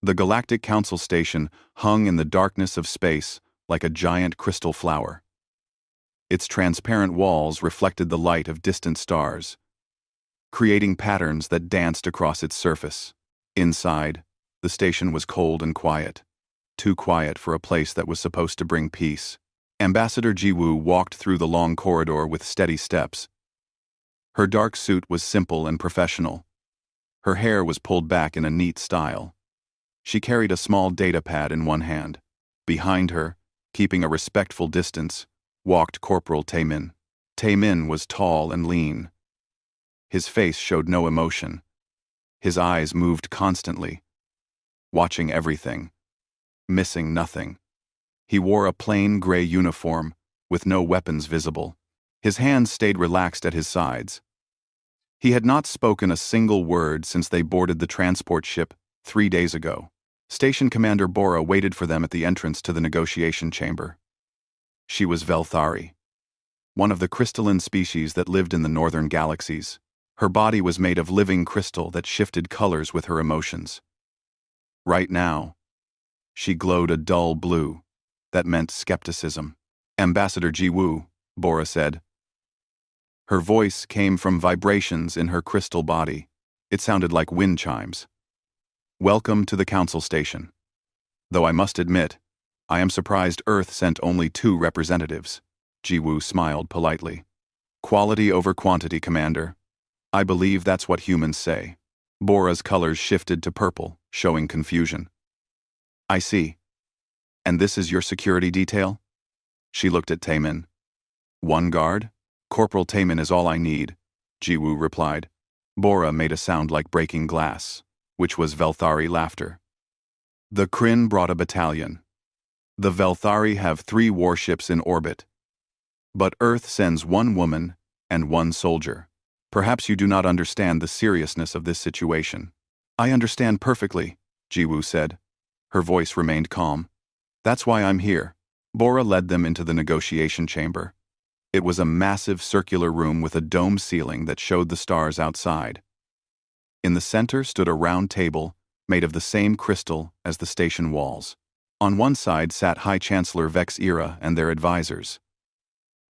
The Galactic Council Station hung in the darkness of space like a giant crystal flower. Its transparent walls reflected the light of distant stars, creating patterns that danced across its surface. Inside, the station was cold and quiet, too quiet for a place that was supposed to bring peace. Ambassador Jiwoo walked through the long corridor with steady steps. Her dark suit was simple and professional. Her hair was pulled back in a neat style. She carried a small data pad in one hand. Behind her, keeping a respectful distance, walked Corporal Taemin. Taemin was tall and lean. His face showed no emotion. His eyes moved constantly, watching everything, missing nothing. He wore a plain gray uniform, with no weapons visible. His hands stayed relaxed at his sides. He had not spoken a single word since they boarded the transport ship 3 days ago. Station Commander Bora waited for them at the entrance to the negotiation chamber. She was Velthari, one of the crystalline species that lived in the northern galaxies. Her body was made of living crystal that shifted colors with her emotions. Right now, she glowed a dull blue. That meant skepticism. Ambassador Jiwoo, Bora said. Her voice came from vibrations in her crystal body. It sounded like wind chimes. Welcome to the Council Station. Though I must admit, I am surprised Earth sent only 2 representatives. Jiwoo smiled politely. Quality over quantity, Commander. I believe that's what humans say. Bora's colors shifted to purple, showing confusion. I see. And this is your security detail? She looked at Taemin. 1 guard? Corporal Taemin is all I need, Jiwoo replied. Bora made a sound like breaking glass, which was Velthari laughter. The Kryn brought a battalion. The Velthari have 3 warships in orbit. But Earth sends 1 woman and 1 soldier. Perhaps you do not understand the seriousness of this situation. I understand perfectly, Jiwoo said. Her voice remained calm. That's why I'm here. Bora led them into the negotiation chamber. It was a massive circular room with a dome ceiling that showed the stars outside. In the center stood a round table made of the same crystal as the station walls. On one side sat High Chancellor Vex Ira and their advisors.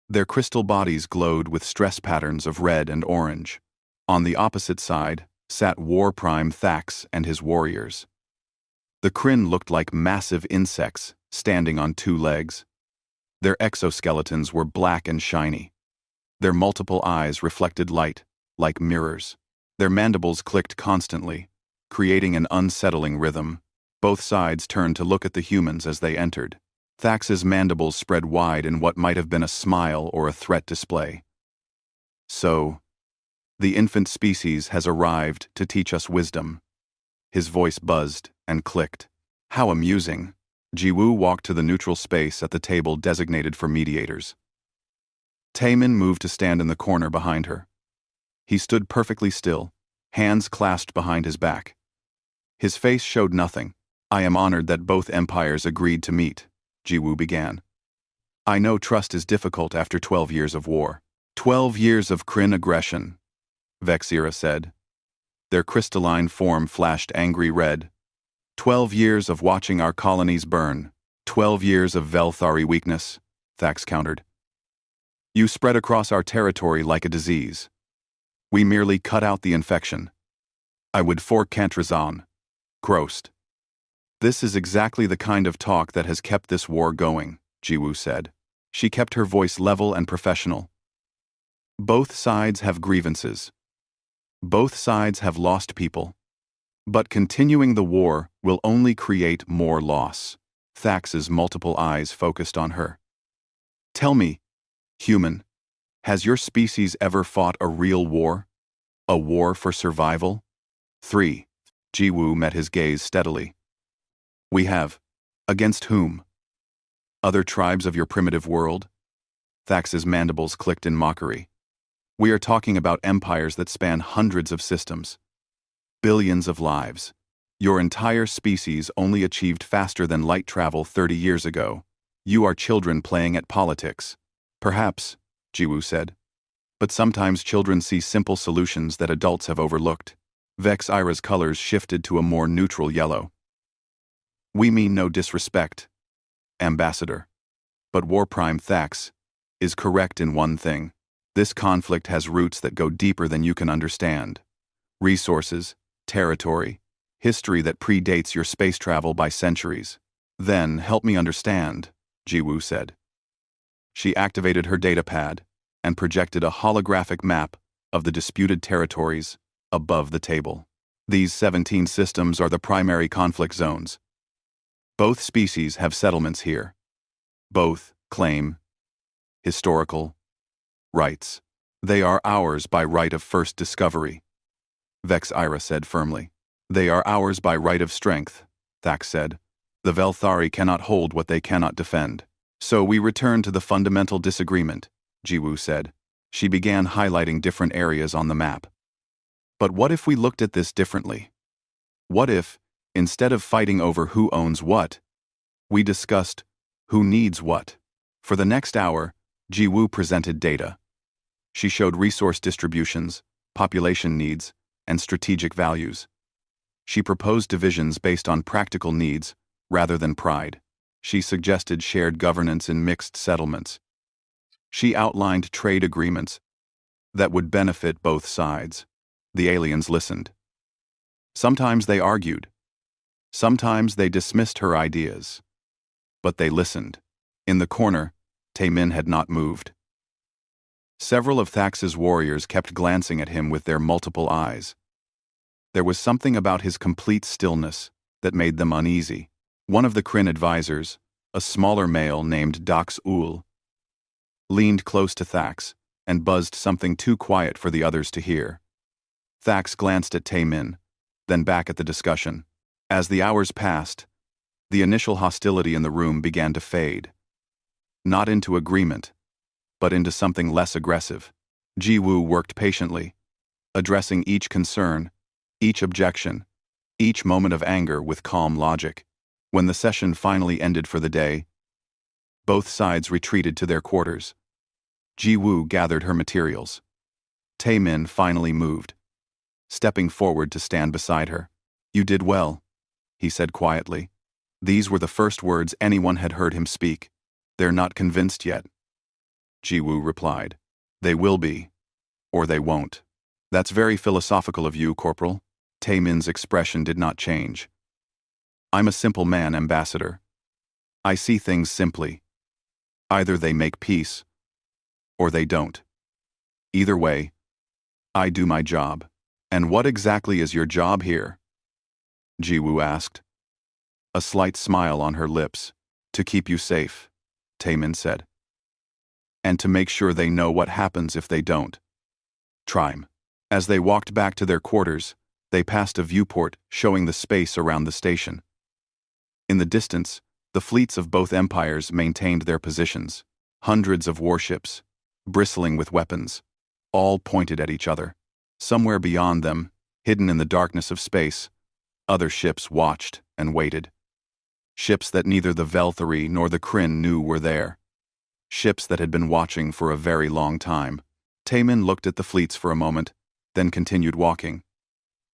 Their crystal bodies glowed with stress patterns of red and orange. On the opposite side sat War Prime Thax and his warriors. The Kryn looked like massive insects standing on 2 legs. Their exoskeletons were black and shiny. Their multiple eyes reflected light, like mirrors. Their mandibles clicked constantly, creating an unsettling rhythm. Both sides turned to look at the humans as they entered. Thax's mandibles spread wide in what might have been a smile or a threat display. So, the infant species has arrived to teach us wisdom. His voice buzzed and clicked. How amusing. Jiwoo walked to the neutral space at the table designated for mediators. Taemin moved to stand in the corner behind her. He stood perfectly still, hands clasped behind his back. His face showed nothing. I am honored that both empires agreed to meet, Jiwoo began. I know trust is difficult after 12 years of war. 12 years of Kryn aggression, Vex Ira said. Their crystalline form flashed angry red. 12 years of watching our colonies burn. 12 years of Velthari weakness, Thax countered. You spread across our territory like a disease. We merely cut out the infection. I would for Kantrazan. Grossed. This is exactly the kind of talk that has kept this war going, Jiwoo said. She kept her voice level and professional. Both sides have grievances. Both sides have lost people. But continuing the war will only create more loss. Thax's multiple eyes focused on her. Tell me, human, has your species ever fought a real war? A war for survival? 3. Jiwoo met his gaze steadily. We have. Against whom? Other tribes of your primitive world? Thax's mandibles clicked in mockery. We are talking about empires that span hundreds of systems. Billions of lives. Your entire species only achieved faster than light travel 30 years ago. You are children playing at politics. Perhaps, Jiwoo said. But sometimes children see simple solutions that adults have overlooked. Vex Ira's colors shifted to a more neutral yellow. We mean no disrespect, Ambassador. But War Prime Thax is correct in one thing. This conflict has roots that go deeper than you can understand. Resources, territory, history that predates your space travel by centuries. Then, help me understand, Jiwoo said. She activated her datapad and projected a holographic map of the disputed territories above the table. These 17 systems are the primary conflict zones. Both species have settlements here. Both claim historical rights. They are ours by right of first discovery, Vex Ira said firmly. They are ours by right of strength, Thax said. The Velthari cannot hold what they cannot defend. So we return to the fundamental disagreement, Jiwoo said. She began highlighting different areas on the map. But what if we looked at this differently? What if, instead of fighting over who owns what, we discussed who needs what? For the next hour, Jiwoo presented data. She showed resource distributions, population needs, and strategic values. She proposed divisions based on practical needs rather than pride. She suggested shared governance in mixed settlements. She outlined trade agreements that would benefit both sides. The aliens listened. Sometimes they argued. Sometimes they dismissed her ideas. But they listened. In the corner, Taemin had not moved. Several of Thax's warriors kept glancing at him with their multiple eyes. There was something about his complete stillness that made them uneasy. One of the Kryn advisors, a smaller male named Dax Ul, leaned close to Thax and buzzed something too quiet for the others to hear. Thax glanced at Taemin, then back at the discussion. As the hours passed, the initial hostility in the room began to fade. Not into agreement, but into something less aggressive. Jiwoo worked patiently, addressing each concern, each objection, each moment of anger with calm logic. When the session finally ended for the day, both sides retreated to their quarters. Jiwoo gathered her materials. Taemin finally moved, stepping forward to stand beside her. "You did well," he said quietly. These were the first words anyone had heard him speak. "They're not convinced yet," Jiwoo replied. "They will be, or they won't." "That's very philosophical of you, Corporal." Taemin's expression did not change. "I'm a simple man, Ambassador. I see things simply. Either they make peace, or they don't. Either way, I do my job." "And what exactly is your job here?" Jiwoo asked. A slight smile on her lips. "To keep you safe," Taemin said. "And to make sure they know what happens if they don't." Trime. As they walked back to their quarters, they passed a viewport showing the space around the station. In the distance, the fleets of both empires maintained their positions. Hundreds of warships, bristling with weapons, all pointed at each other. Somewhere beyond them, hidden in the darkness of space, other ships watched and waited. Ships that neither the Velthari nor the Kryn knew were there. Ships that had been watching for a very long time. Taemin looked at the fleets for a moment, then continued walking.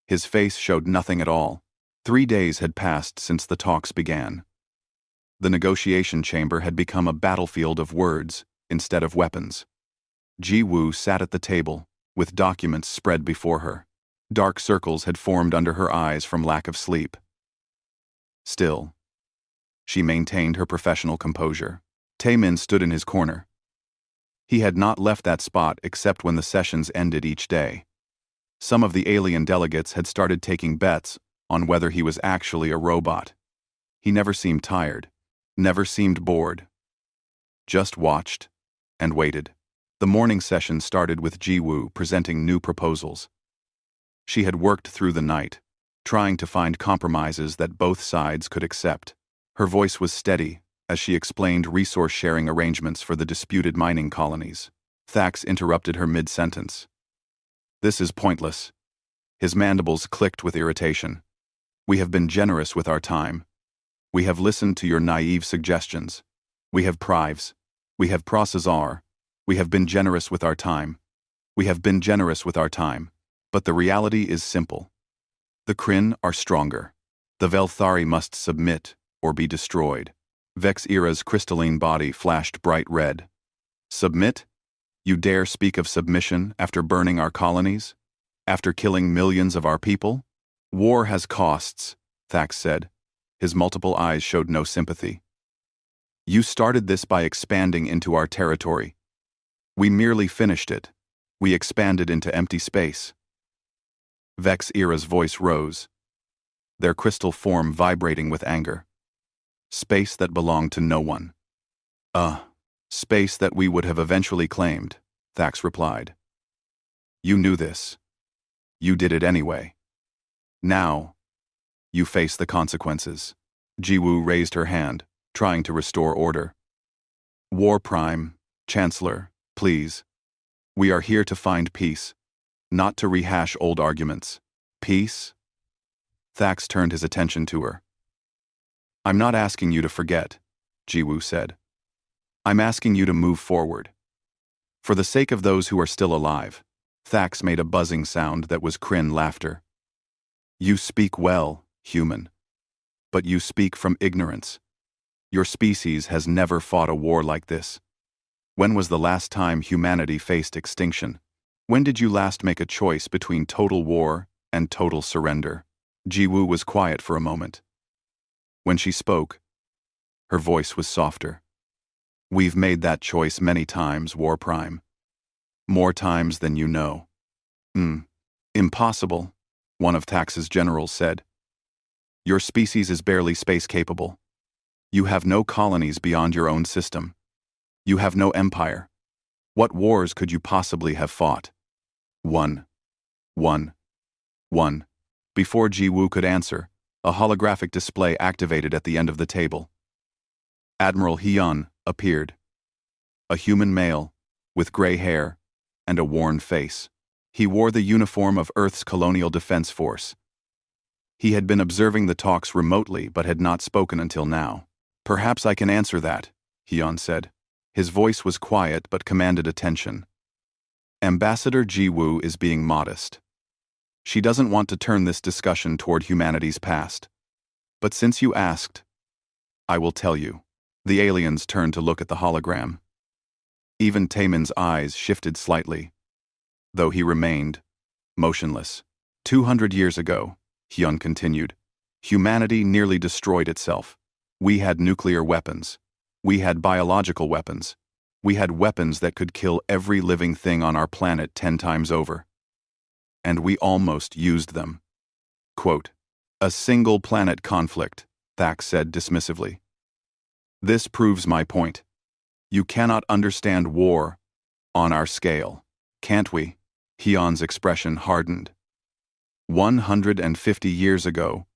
His face showed nothing at all. 3 days had passed since the talks began. The negotiation chamber had become a battlefield of words instead of weapons. Jiwoo sat at the table, with documents spread before her. Dark circles had formed under her eyes from lack of sleep. Still, she maintained her professional composure. Taemin stood in his corner. He had not left that spot except when the sessions ended each day. Some of the alien delegates had started taking bets on whether he was actually a robot. He never seemed tired, never seemed bored. Just watched and waited. The morning session started with Jiwoo presenting new proposals. She had worked through the night, trying to find compromises that both sides could accept. Her voice was steady as she explained resource-sharing arrangements for the disputed mining colonies. Thax interrupted her mid-sentence. "This is pointless." His mandibles clicked with irritation. "We have been generous with our time. We have listened to your naive suggestions. We have prives. We have processor. We have been generous with our time. We have been generous with our time. But the reality is simple. The Kryn are stronger. The Velthari must submit, or be destroyed. Vex-Era's crystalline body flashed bright red. Submit? You dare speak of submission after burning our colonies? After killing millions of our people? War has costs, Thax said. His multiple eyes showed no sympathy. You started this by expanding into our territory. We merely finished it. We expanded into empty space. Vex-Era's voice rose, their crystal form vibrating with anger. Space that belonged to no one. Space that we would have eventually claimed, Thax replied. You knew this. You did it anyway. Now, you face the consequences. Jiwoo raised her hand, trying to restore order. War Prime, Chancellor, please. We are here to find peace, not to rehash old arguments. Peace? Thax turned his attention to her. I'm not asking you to forget, Jiwoo said. I'm asking you to move forward. For the sake of those who are still alive, Thax made a buzzing sound that was Kryn laughter. You speak well, human. But you speak from ignorance. Your species has never fought a war like this. When was the last time humanity faced extinction? When did you last make a choice between total war and total surrender? Jiwoo was quiet for a moment. When she spoke, her voice was softer. We've made that choice many times, War Prime. More times than you know. Impossible, one of Thax's generals said. Your species is barely space-capable. You have no colonies beyond your own system. You have no empire. What wars could you possibly have fought? One. Before Jiwoo could answer, a holographic display activated at the end of the table. Admiral Hyun appeared. A human male, with gray hair and a worn face. He wore the uniform of Earth's Colonial Defense Force. He had been observing the talks remotely but had not spoken until now. Perhaps I can answer that, Hyun said. His voice was quiet but commanded attention. Ambassador Jiwoo is being modest. She doesn't want to turn this discussion toward humanity's past. But since you asked, I will tell you. The aliens turned to look at the hologram. Even Taemin's eyes shifted slightly, though he remained motionless. 200 years ago, Hyun continued, humanity nearly destroyed itself. We had nuclear weapons. We had biological weapons. We had weapons that could kill every living thing on our planet 10 times over. And we almost used them. Quote, a single planet conflict, Thax said dismissively. This proves my point. You cannot understand war on our scale, can't we? Hyun's expression hardened. 150 years ago,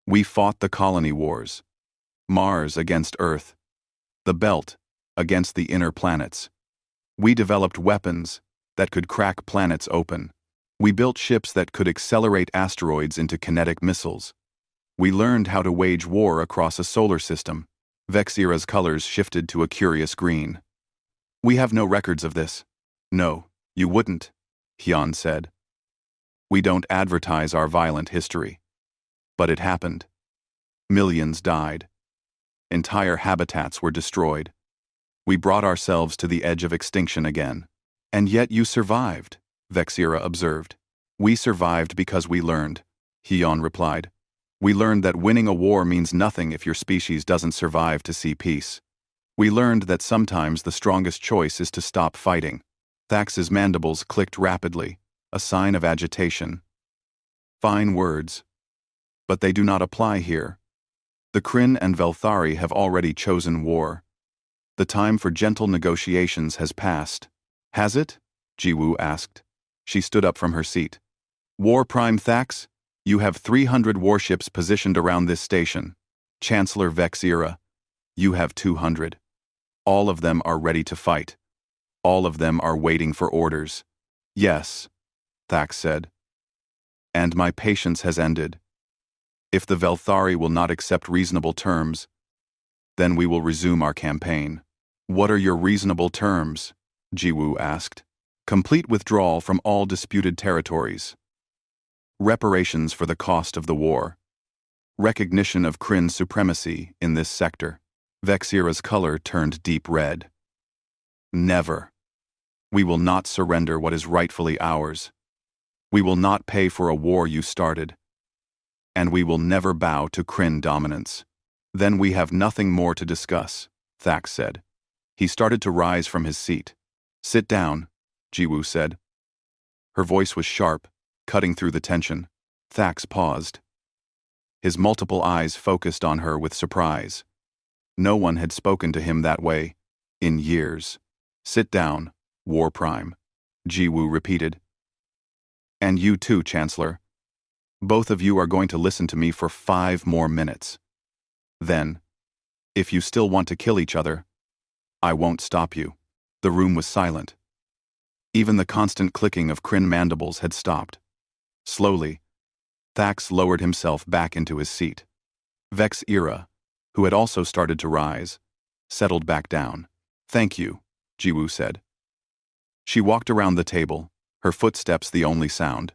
we fought the colony wars. Mars against Earth. The Belt against the inner planets. We developed weapons that could crack planets open. We built ships that could accelerate asteroids into kinetic missiles. We learned how to wage war across a solar system. Vex-Era's colors shifted to a curious green. We have no records of this. No, you wouldn't, Hyun said. We don't advertise our violent history. But it happened. Millions died. Entire habitats were destroyed. We brought ourselves to the edge of extinction again. And yet you survived, Vex-Era observed. We survived because we learned, Hyun replied. We learned that winning a war means nothing if your species doesn't survive to see peace. We learned that sometimes the strongest choice is to stop fighting. Thax's mandibles clicked rapidly, a sign of agitation. Fine words. But they do not apply here. The Kryn and Velthari have already chosen war. The time for gentle negotiations has passed. Has it? Jiwoo asked. She stood up from her seat. War Prime Thax? You have 300 warships positioned around this station. Chancellor Vex-Era, you have 200. All of them are ready to fight. All of them are waiting for orders. Yes, Thax said. And my patience has ended. If the Velthari will not accept reasonable terms, then we will resume our campaign. What are your reasonable terms? Jiwoo asked. Complete withdrawal from all disputed territories. Reparations for the cost of the war. Recognition of Kryn's supremacy in this sector. Vexira's color turned deep red. Never. We will not surrender what is rightfully ours. We will not pay for a war you started. And we will never bow to Kryn dominance. Then we have nothing more to discuss, Thax said. He started to rise from his seat. Sit down, Jiwoo said. Her voice was sharp, cutting through the tension. Thax paused. His multiple eyes focused on her with surprise. No one had spoken to him that way in years. Sit down, War Prime, Jiwoo repeated. And you too, Chancellor. Both of you are going to listen to me for 5 more minutes. Then, if you still want to kill each other, I won't stop you. The room was silent. Even the constant clicking of Kryn mandibles had stopped. Slowly, Thax lowered himself back into his seat. Vexira, who had also started to rise, settled back down. Thank you, Jiwoo said. She walked around the table, her footsteps the only sound.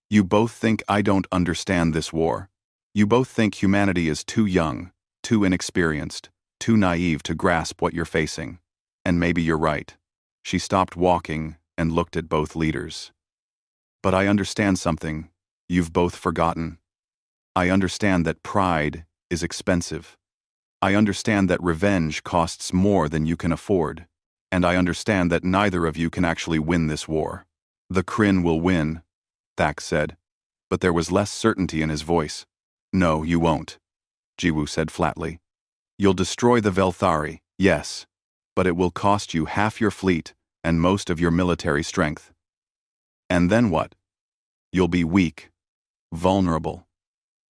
You both think I don't understand this war. You both think humanity is too young, too inexperienced, too naive to grasp what you're facing. And maybe you're right. She stopped walking and looked at both leaders. But I understand something you've both forgotten. I understand that pride is expensive. I understand that revenge costs more than you can afford. And I understand that neither of you can actually win this war. The Kryn will win, Thax said, but there was less certainty in his voice. No, you won't, Jiwoo said flatly. You'll destroy the Velthari, yes, but it will cost you half your fleet and most of your military strength. And then what? You'll be weak, vulnerable.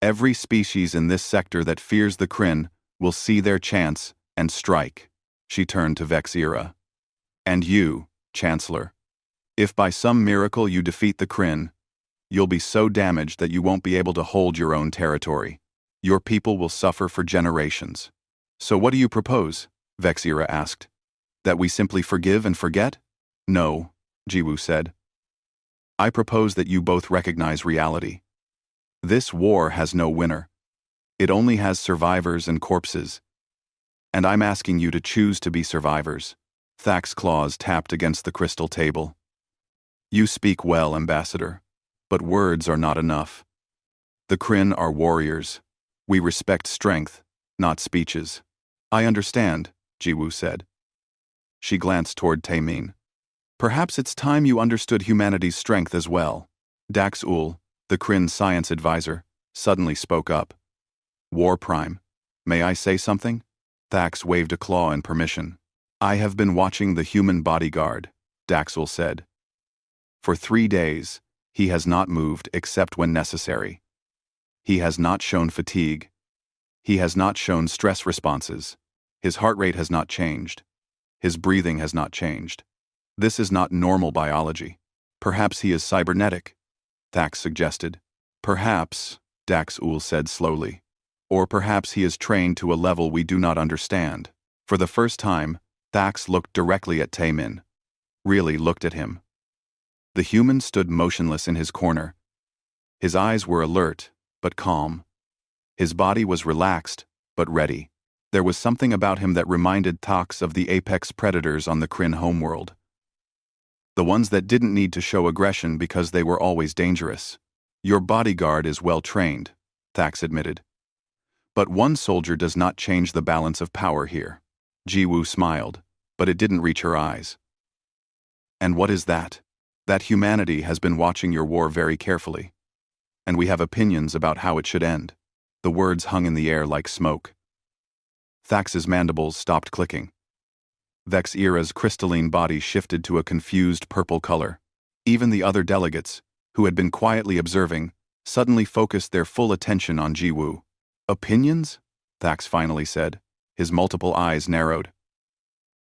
Every species in this sector that fears the Kryn will see their chance and strike. She turned to Vexira. And you, Chancellor, if by some miracle you defeat the Kryn, you'll be so damaged that you won't be able to hold your own territory. Your people will suffer for generations. So what do you propose? Vexira asked. That we simply forgive and forget? No, Jiwoo said. I propose that you both recognize reality. This war has no winner. It only has survivors and corpses. And I'm asking you to choose to be survivors. Thax's claws tapped against the crystal table. You speak well, Ambassador, but words are not enough. The Kryn are warriors. We respect strength, not speeches. I understand, Jiwoo said. She glanced toward Taemin. Perhaps it's time you understood humanity's strength as well. Dax-ul, the Kryn science advisor, suddenly spoke up. War Prime, may I say something? Thax waved a claw in permission. I have been watching the human bodyguard, Daxul said. For 3 days, he has not moved except when necessary. He has not shown fatigue. He has not shown stress responses. His heart rate has not changed. His breathing has not changed. This is not normal biology. Perhaps he is cybernetic, Thax suggested. Perhaps, Dax-ul said slowly. Or perhaps he is trained to a level we do not understand. For the first time, Thax looked directly at Taemin. Really looked at him. The human stood motionless in his corner. His eyes were alert, but calm. His body was relaxed, but ready. There was something about him that reminded Thax of the apex predators on the Kryn homeworld. The ones that didn't need to show aggression because they were always dangerous. Your bodyguard is well trained, Thax admitted. But one soldier does not change the balance of power here. Jiwoo smiled, but it didn't reach her eyes. And what is that? That humanity has been watching your war very carefully. And we have opinions about how it should end. The words hung in the air like smoke. Thax's mandibles stopped clicking. Vexira's crystalline body shifted to a confused purple color. Even the other delegates, who had been quietly observing, suddenly focused their full attention on Jiwoo. Opinions? Thax finally said, his multiple eyes narrowed.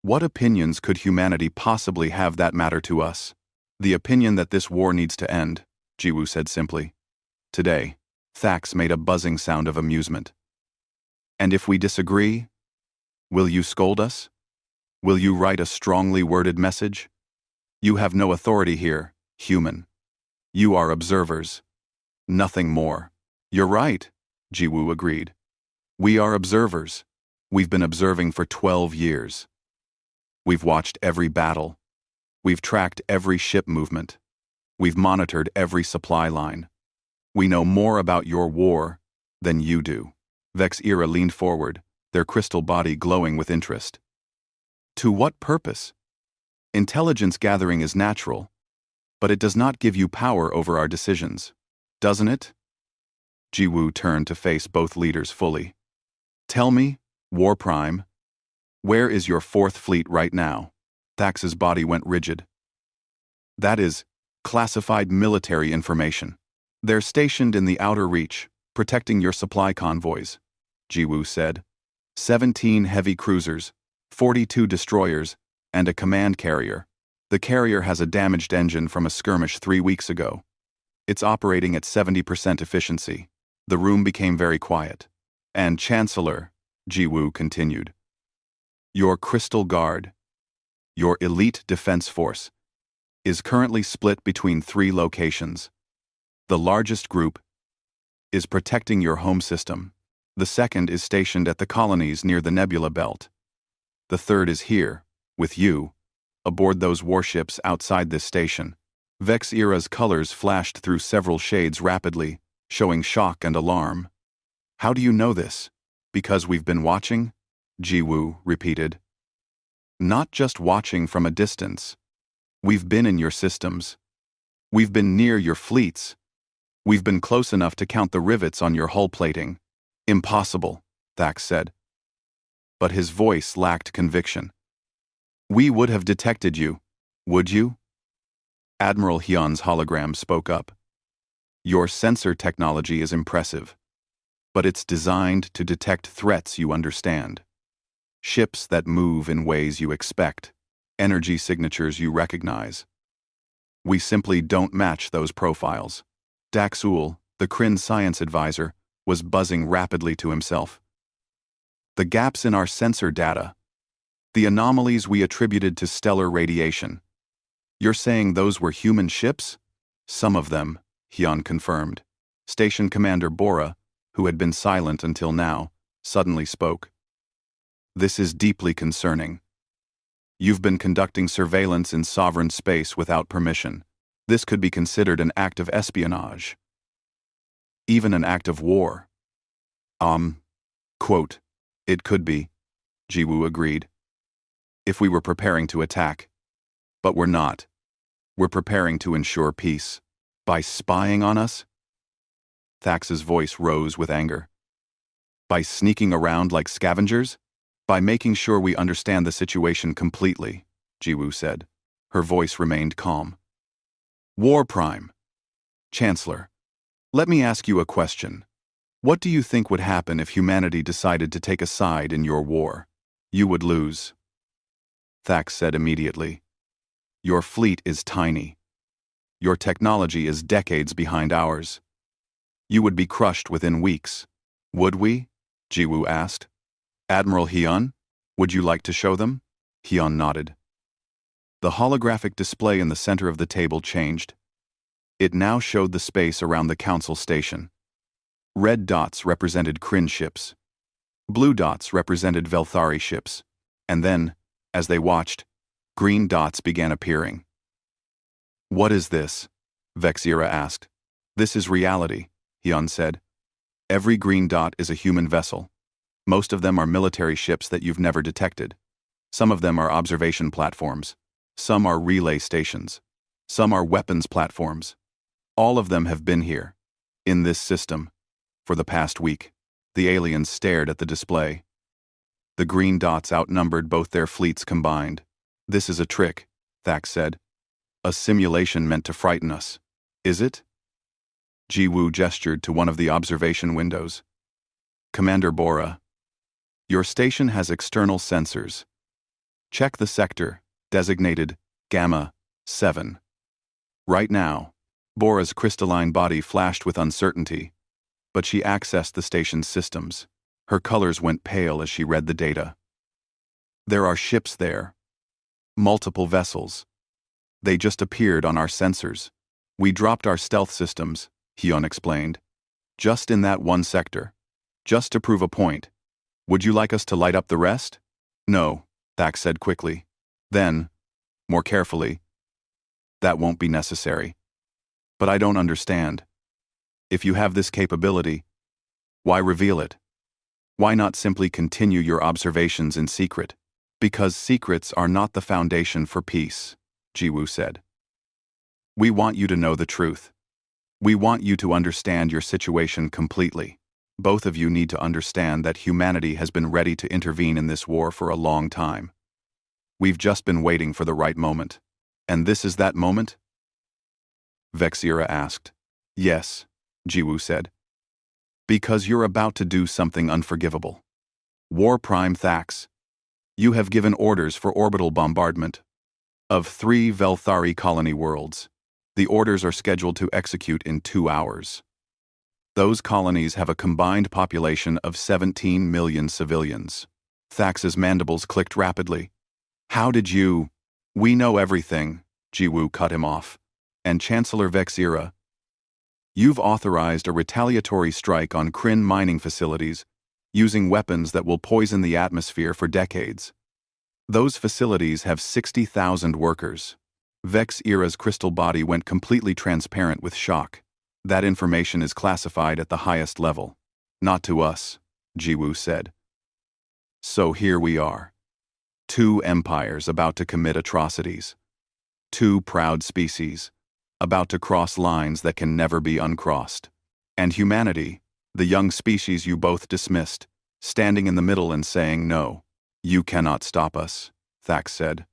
What opinions could humanity possibly have that matter to us? The opinion that this war needs to end, Jiwoo said simply. Today, Thax made a buzzing sound of amusement. And if we disagree, will you scold us? Will you write a strongly worded message? You have no authority here, human. You are observers. Nothing more. You're right, Jiwoo agreed. We are observers. We've been observing for 12 years. We've watched every battle. We've tracked every ship movement. We've monitored every supply line. We know more about your war than you do. Vex-era leaned forward, their crystal body glowing with interest. To what purpose? Intelligence gathering is natural, but it does not give you power over our decisions, doesn't it? Jiwoo turned to face both leaders fully. Tell me, War Prime, where is your Fourth Fleet right now? Thax's body went rigid. That is classified military information. They're stationed in the outer reach, protecting your supply convoys, Jiwoo said. 17 heavy cruisers, 42 destroyers, and a command carrier. The carrier has a damaged engine from a skirmish 3 weeks ago. It's operating at 70% efficiency. The room became very quiet. And Chancellor, Jiwoo continued, your Crystal Guard, your elite defense force, is currently split between 3 locations. The largest group is protecting your home system. The second is stationed at the colonies near the Nebula Belt. The third is here, with you, aboard those warships outside this station. Vex-era's colors flashed through several shades rapidly, showing shock and alarm. How do you know this? Because we've been watching? Jiwoo repeated. Not just watching from a distance. We've been in your systems. We've been near your fleets. We've been close enough to count the rivets on your hull plating. Impossible, Thax said. But his voice lacked conviction. We would have detected you, would you? Admiral Hyun's hologram spoke up. Your sensor technology is impressive, but it's designed to detect threats you understand. Ships that move in ways you expect, energy signatures you recognize. We simply don't match those profiles. Daxul, the Kryn science advisor, was buzzing rapidly to himself. The gaps in our sensor data, the anomalies we attributed to stellar radiation. You're saying those were human ships? Some of them, Hyun confirmed. Station Commander Bora, who had been silent until now, suddenly spoke. This is deeply concerning. You've been conducting surveillance in sovereign space without permission. This could be considered an act of espionage. Even an act of war. Quote, it could be, Jiwoo agreed. If we were preparing to attack. But we're not. We're preparing to ensure peace. By spying on us? Thax's voice rose with anger. By sneaking around like scavengers? By making sure we understand the situation completely, Jiwoo said. Her voice remained calm. War Prime. Chancellor, let me ask you a question. What do you think would happen if humanity decided to take a side in your war? You would lose. Thax said immediately. Your fleet is tiny. Your technology is decades behind ours. You would be crushed within weeks. Would we? Jiwoo asked. Admiral Hyun, would you like to show them? Hyun nodded. The holographic display in the center of the table changed. It now showed the space around the council station. Red dots represented Kryn ships. Blue dots represented Velthari ships. And then, as they watched, green dots began appearing. What is this? Vex-era asked. This is reality, Hyun said. Every green dot is a human vessel. Most of them are military ships that you've never detected. Some of them are observation platforms. Some are relay stations. Some are weapons platforms. All of them have been here, in this system, for the past week. The aliens stared at the display. The green dots outnumbered both their fleets combined. This is a trick, Thax said. A simulation meant to frighten us. Is it? Jiwoo gestured to one of the observation windows. Commander Bora, your station has external sensors. Check the sector, designated Gamma 7. Right now, Bora's crystalline body flashed with uncertainty, but she accessed the station's systems. Her colors went pale as she read the data. There are ships there. Multiple vessels. They just appeared on our sensors. We dropped our stealth systems, Hyun explained. Just in that one sector. Just to prove a point. Would you like us to light up the rest? No, Thax said quickly. Then, more carefully, that won't be necessary. But I don't understand. If you have this capability, why reveal it? Why not simply continue your observations in secret? Because secrets are not the foundation for peace, Jiwoo said. We want you to know the truth. We want you to understand your situation completely. Both of you need to understand that humanity has been ready to intervene in this war for a long time. We've just been waiting for the right moment. And this is that moment? Vexira asked. Yes, Jiwoo said. Because you're about to do something unforgivable. War Prime Thax, you have given orders for orbital bombardment of 3 Velthari colony worlds. The orders are scheduled to execute in 2 hours. Those colonies have a combined population of 17 million civilians. Thax's mandibles clicked rapidly. How did you? We know everything, Jiwoo cut him off. And Chancellor Vexira, you've authorized a retaliatory strike on Kryn mining facilities using weapons that will poison the atmosphere for decades. Those facilities have 60,000 workers. Vexira's crystal body went completely transparent with shock. That information is classified at the highest level. Not to us, Jiwoo said. So here we are. 2 empires about to commit atrocities. 2 proud species about to cross lines that can never be uncrossed. And humanity, the young species you both dismissed, standing in the middle and saying no. You cannot stop us, Thax said.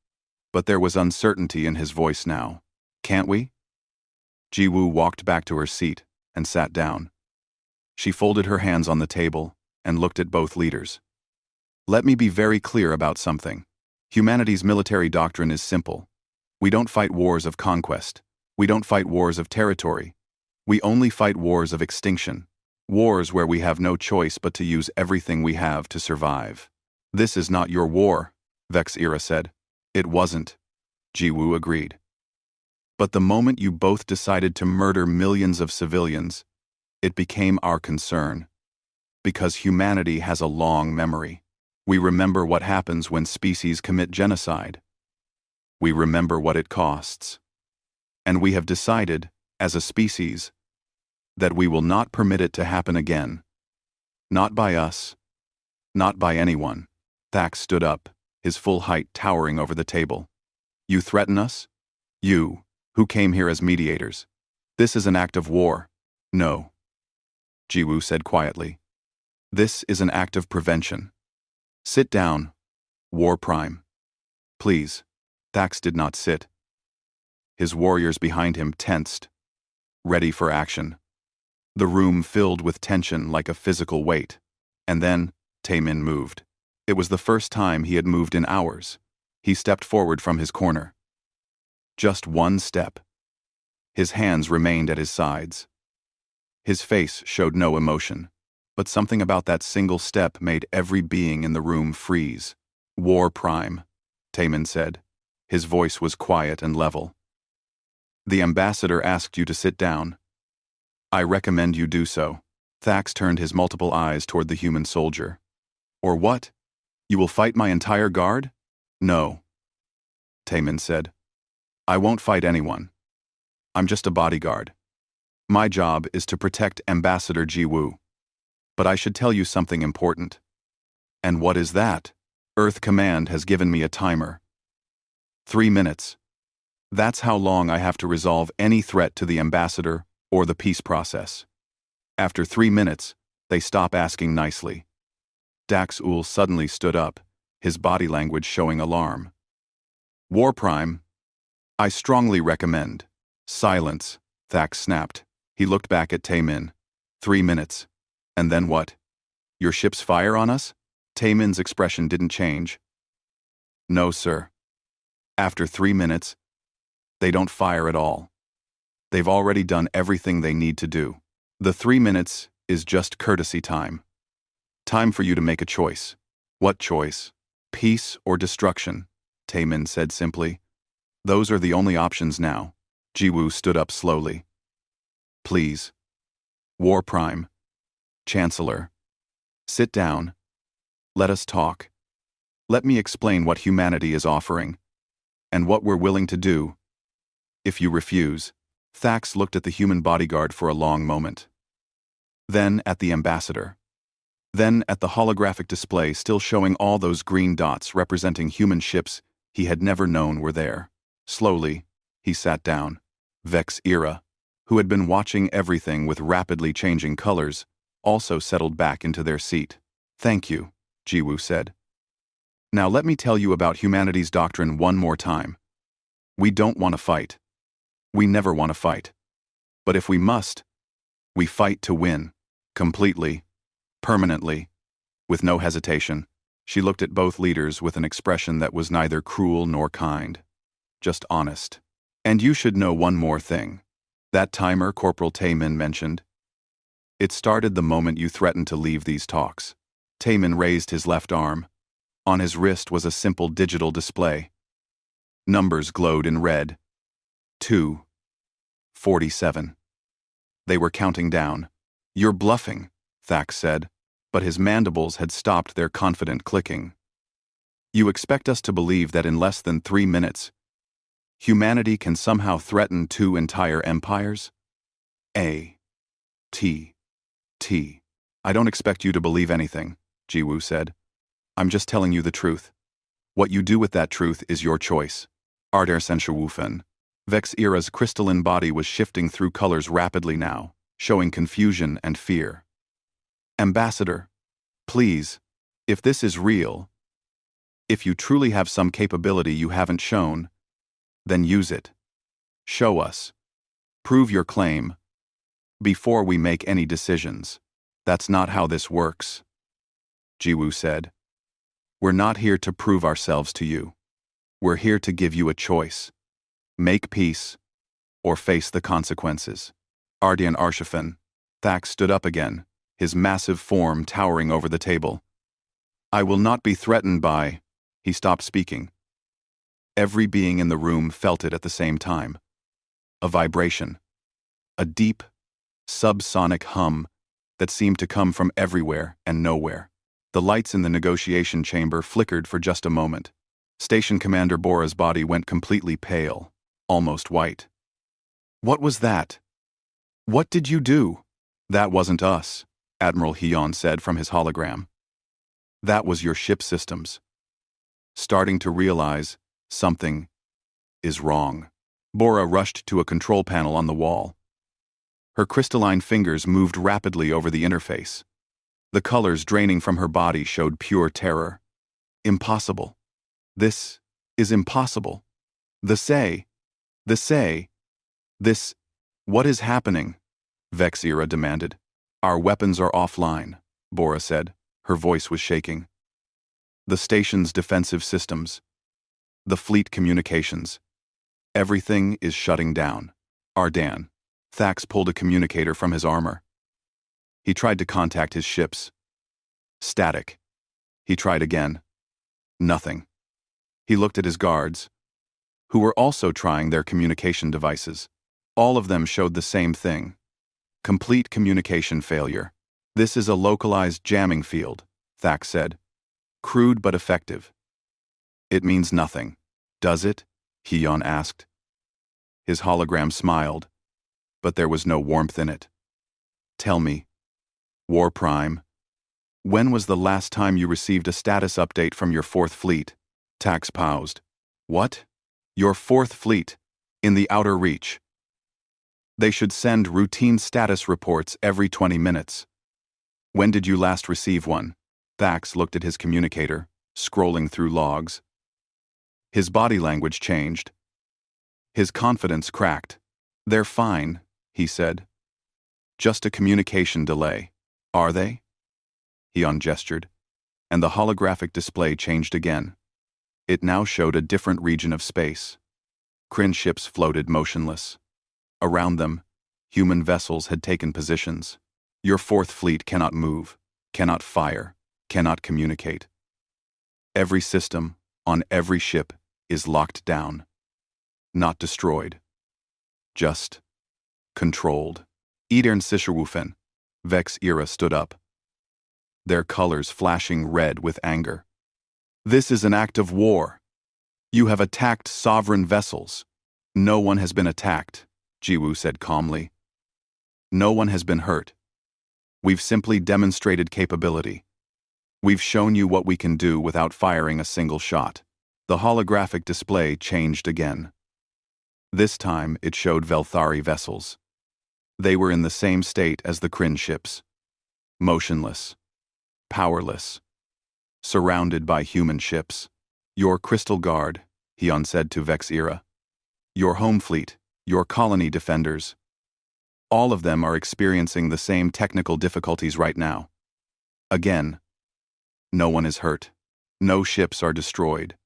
But there was uncertainty in his voice now. Can't we? Jiwoo walked back to her seat and sat down. She folded her hands on the table and looked at both leaders. Let me be very clear about something. Humanity's military doctrine is simple. We don't fight wars of conquest. We don't fight wars of territory. We only fight wars of extinction. Wars where we have no choice but to use everything we have to survive. This is not your war, Vexira said. It wasn't, Jiwoo agreed. But the moment you both decided to murder millions of civilians, it became our concern. Because humanity has a long memory. We remember what happens when species commit genocide. We remember what it costs. And we have decided, as a species, that we will not permit it to happen again. Not by us. Not by anyone. Thax stood up, his full height towering over the table. You threaten us? You, who came here as mediators. This is an act of war. No. Jiwoo said quietly. This is an act of prevention. Sit down, War Prime. Please. Thax did not sit. His warriors behind him tensed, ready for action. The room filled with tension like a physical weight. And then, Taemin moved. It was the first time he had moved in hours. He stepped forward from his corner. Just one step. His hands remained at his sides. His face showed no emotion, but something about that single step made every being in the room freeze. War Prime, Taemin said. His voice was quiet and level. The ambassador asked you to sit down. I recommend you do so. Thax turned his multiple eyes toward the human soldier. Or what? You will fight my entire guard? No. Taemin said. I won't fight anyone. I'm just a bodyguard. My job is to protect Ambassador Jiwoo. But I should tell you something important. And what is that? Earth Command has given me a timer. 3 minutes. That's how long I have to resolve any threat to the ambassador or the peace process. After 3 minutes, they stop asking nicely. Dax-Ul suddenly stood up, his body language showing alarm. War Prime, I strongly recommend. Silence, Thax snapped. He looked back at Taemin. 3 minutes. And then what? Your ships fire on us? Taemin's expression didn't change. No, sir. After 3 minutes, they don't fire at all. They've already done everything they need to do. The 3 minutes is just courtesy time. Time for you to make a choice. What choice? Peace or destruction? Taemin said simply. Those are the only options now. Jiwoo stood up slowly. Please. War Prime. Chancellor. Sit down. Let us talk. Let me explain what humanity is offering, and what we're willing to do. If you refuse. Thax looked at the human bodyguard for a long moment. Then at the ambassador. Then at the holographic display still showing all those green dots representing human ships he had never known were there. Slowly, he sat down. Vex Era, who had been watching everything with rapidly changing colors, also settled back into their seat. Thank you, Jiwoo said. Now let me tell you about humanity's doctrine one more time. We don't want to fight. We never want to fight. But if we must, we fight to win. Completely. Permanently. With no hesitation, she looked at both leaders with an expression that was neither cruel nor kind. Just honest. And you should know one more thing. That timer Corporal Taemin mentioned? It started the moment you threatened to leave these talks. Taemin raised his left arm. On his wrist was a simple digital display. Numbers glowed in red. 2:47. They were counting down. You're bluffing, Thax said, but his mandibles had stopped their confident clicking. You expect us to believe that in less than 3 minutes, humanity can somehow threaten 2 entire empires? T. I don't expect you to believe anything, Jiwoo said. I'm just telling you the truth. What you do with that truth is your choice. Arder Senshawufen. Vex Era's crystalline body was shifting through colors rapidly now, showing confusion and fear. Ambassador, please, if this is real, if you truly have some capability you haven't shown, then use it. Show us. Prove your claim. Before we make any decisions. That's not how this works. Jiwoo said. We're not here to prove ourselves to you. We're here to give you a choice. Make peace, or face the consequences. Ardian Arshifen. Thax stood up again, his massive form towering over the table. I will not be threatened by... He stopped speaking. Every being in the room felt it at the same time. A vibration. A deep, subsonic hum that seemed to come from everywhere and nowhere. The lights in the negotiation chamber flickered for just a moment. Station Commander Bora's body went completely pale, almost white. What was that? What did you do? That wasn't us, Admiral Hyun said from his hologram. That was your ship systems. Starting to realize something is wrong. Bora rushed to a control panel on the wall. Her crystalline fingers moved rapidly over the interface. The colors draining from her body showed pure terror. Impossible. This is impossible. This, what is happening? Vex Era demanded. Our weapons are offline, Bora said. Her voice was shaking. The station's defensive systems. The fleet communications. Everything is shutting down. Ardan. Thax pulled a communicator from his armor. He tried to contact his ships. Static. He tried again. Nothing. He looked at his guards, who were also trying their communication devices. All of them showed the same thing. Complete communication failure. This is a localized jamming field, Thax said. Crude but effective. It means nothing, does it? Hyun asked. His hologram smiled, but there was no warmth in it. Tell me, War Prime, when was the last time you received a status update from your 4th Fleet? Thax paused. What? Your 4th Fleet, in the Outer Reach. They should send routine status reports every 20 minutes. When did you last receive one? Thax looked at his communicator, scrolling through logs. His body language changed. His confidence cracked. They're fine, he said. Just a communication delay. Are they? Hyun gestured, and the holographic display changed again. It now showed a different region of space. Kryn ships floated motionless. Around them, human vessels had taken positions. Your 4th Fleet cannot move, cannot fire, cannot communicate. Every system, on every ship, is locked down. Not destroyed. Just controlled. Edern Sisherwufen. Vex Era stood up. their colors flashing red with anger. This is an act of war. You have attacked sovereign vessels. No one has been attacked, Jiwoo said calmly. No one has been hurt. We've simply demonstrated capability. We've shown you what we can do without firing a single shot. The holographic display changed again. This time, it showed Velthari vessels. They were in the same state as the Kryn ships. Motionless. Powerless. Surrounded by human ships. Your Crystal Guard, Hyun said to Vexira. Your home fleet, your colony defenders. All of them are experiencing the same technical difficulties right now. Again, no one is hurt. No ships are destroyed.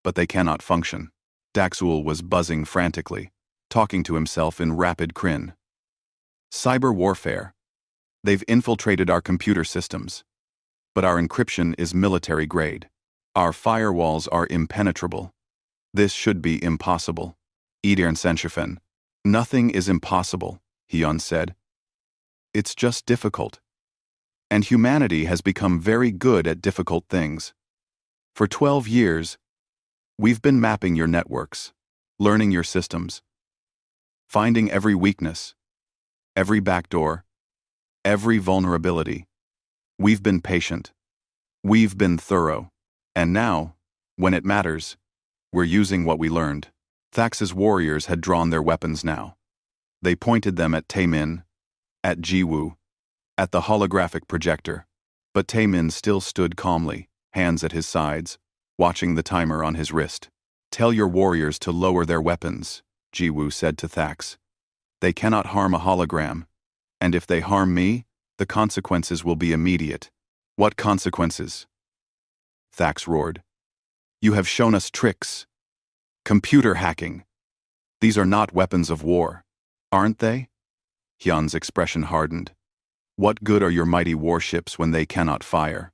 But they cannot function. Daxul was buzzing frantically, talking to himself in rapid Kryn. Cyber warfare. They've infiltrated our computer systems. But our encryption is military grade. Our firewalls are impenetrable. This should be impossible. Idern Senshifen. Nothing is impossible, Hyun said. It's just difficult. And humanity has become very good at difficult things. For 12 years, we've been mapping your networks, learning your systems, finding every weakness, every backdoor, every vulnerability. We've been patient. We've been thorough. And now, when it matters, we're using what we learned. Thax's warriors had drawn their weapons now. They pointed them at Taemin, at Jiwoo, at the holographic projector. But Taemin still stood calmly, hands at his sides, watching the timer on his wrist. Tell your warriors to lower their weapons, Jiwoo said to Thax. They cannot harm a hologram, and if they harm me, the consequences will be immediate. What consequences? Thax roared. You have shown us tricks. Computer hacking. These are not weapons of war, aren't they? Hyun's expression hardened. What good are your mighty warships when they cannot fire?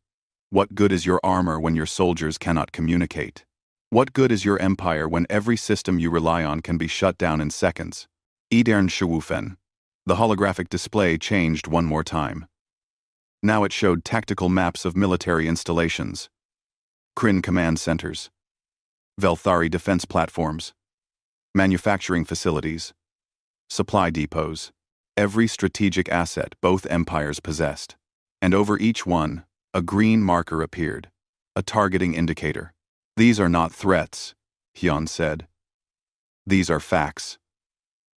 What good is your armor when your soldiers cannot communicate? What good is your empire when every system you rely on can be shut down in seconds? Idern Shewufen. The holographic display changed one more time. Now it showed tactical maps of military installations, Kryn command centers, Velthari defense platforms, manufacturing facilities, supply depots, every strategic asset both empires possessed. And over each one, a green marker appeared, a targeting indicator. These are not threats, Hyun said. These are facts.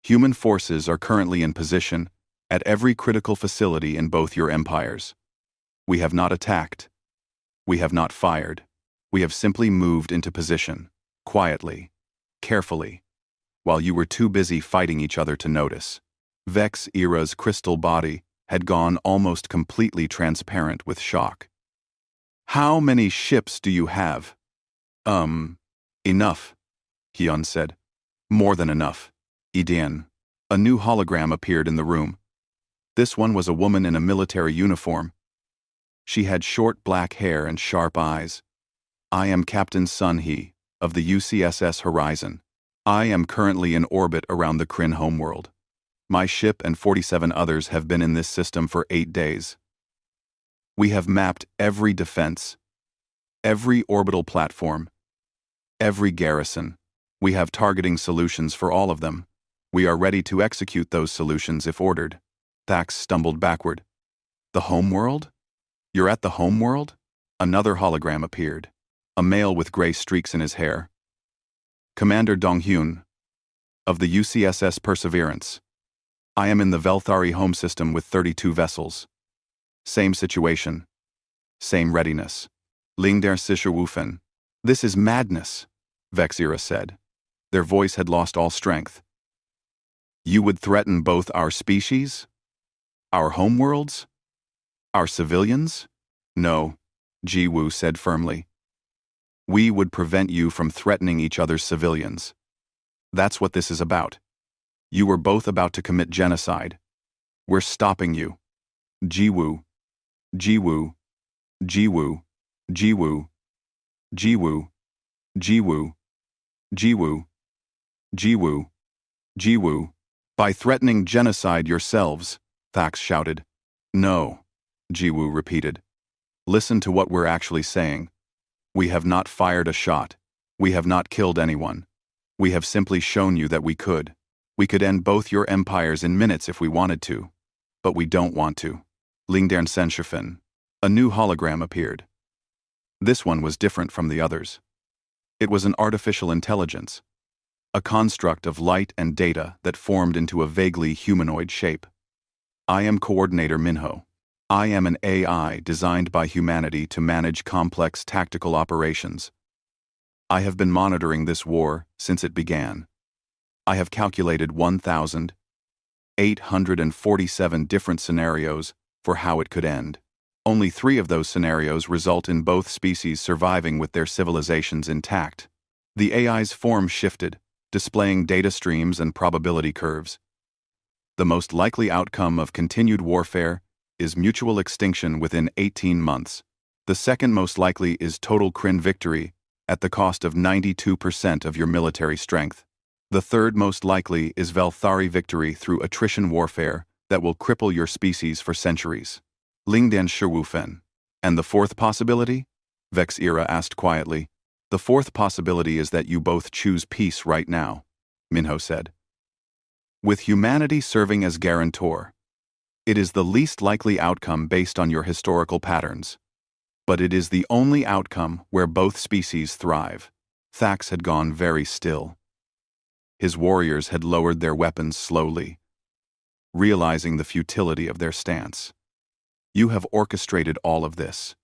Human forces are currently in position at every critical facility in both your empires. We have not attacked. We have not fired. We have simply moved into position, quietly, carefully, while you were too busy fighting each other to notice. Vexira's crystal body had gone almost completely transparent with shock. How many ships do you have? Enough, Hyun said. More than enough. Idern. A new hologram appeared in the room. This one was a woman in a military uniform. She had short black hair and sharp eyes. I am Captain Sun-hee, of the UCSS Horizon. I am currently in orbit around the Kryn homeworld. My ship and 47 others have been in this system for 8 days. We have mapped every defense, every orbital platform, every garrison. We have targeting solutions for all of them. We are ready to execute those solutions if ordered. Thax stumbled backward. The homeworld? You're at the homeworld? Another hologram appeared. A male with gray streaks in his hair. Commander Donghyun, of the UCSS Perseverance. I am in the Velthari home system with 32 vessels. Same situation. Same readiness. Lingder Sisherwufen. This is madness, Vexira said. Their voice had lost all strength. You would threaten both our species? Our homeworlds? Our civilians? No, Jiwoo said firmly. We would prevent you from threatening each other's civilians. That's what this is about. You were both about to commit genocide. We're stopping you. Jiwoo. Jiwoo. Jiwoo. Jiwoo. Jiwoo. Jiwoo. Jiwoo. Jiwoo. Jiwoo. By threatening genocide yourselves, Thax shouted. No, Jiwoo repeated. Listen to what we're actually saying. We have not fired a shot. We have not killed anyone. We have simply shown you that we could. We could end both your empires in minutes if we wanted to. But we don't want to. Lingdern Senshifen. A new hologram appeared. This one was different from the others. It was an artificial intelligence, a construct of light and data that formed into a vaguely humanoid shape. I am Coordinator Minho. I am an AI designed by humanity to manage complex tactical operations. I have been monitoring this war since it began. I have calculated 1,847 different scenarios for how it could end. Only 3 of those scenarios result in both species surviving with their civilizations intact. The AI's form shifted, displaying data streams and probability curves. The most likely outcome of continued warfare is mutual extinction within 18 months. The second most likely is total Kryn victory at the cost of 92% of your military strength. The third most likely is Velthari victory through attrition warfare that will cripple your species for centuries. Lingdan Shiwufen. And the fourth possibility? Vex Ira asked quietly. The fourth possibility is that you both choose peace right now, Minho said. With humanity serving as guarantor. It is the least likely outcome based on your historical patterns. But it is the only outcome where both species thrive. Thax had gone very still. His warriors had lowered their weapons slowly, realizing the futility of their stance. You have orchestrated all of this,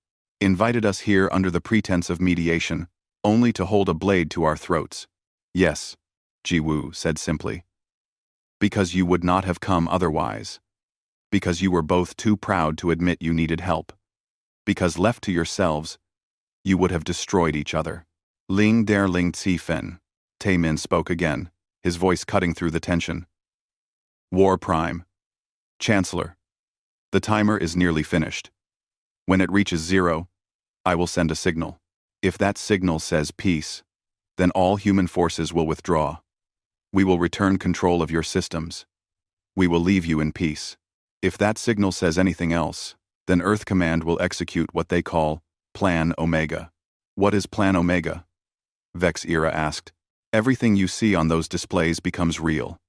invited us here under the pretense of mediation, only to hold a blade to our throats. Yes, Jiwoo said simply. Because you would not have come otherwise. Because you were both too proud to admit you needed help. Because left to yourselves, you would have destroyed each other. Ling der Ling Tsifen, Taemin spoke again, his voice cutting through the tension. War Prime. Chancellor. The timer is nearly finished. When it reaches 0, I will send a signal. If that signal says peace, then all human forces will withdraw. We will return control of your systems. We will leave you in peace. If that signal says anything else, then Earth Command will execute what they call Plan Omega. What is Plan Omega? Vex Ira asked. Everything you see on those displays becomes real.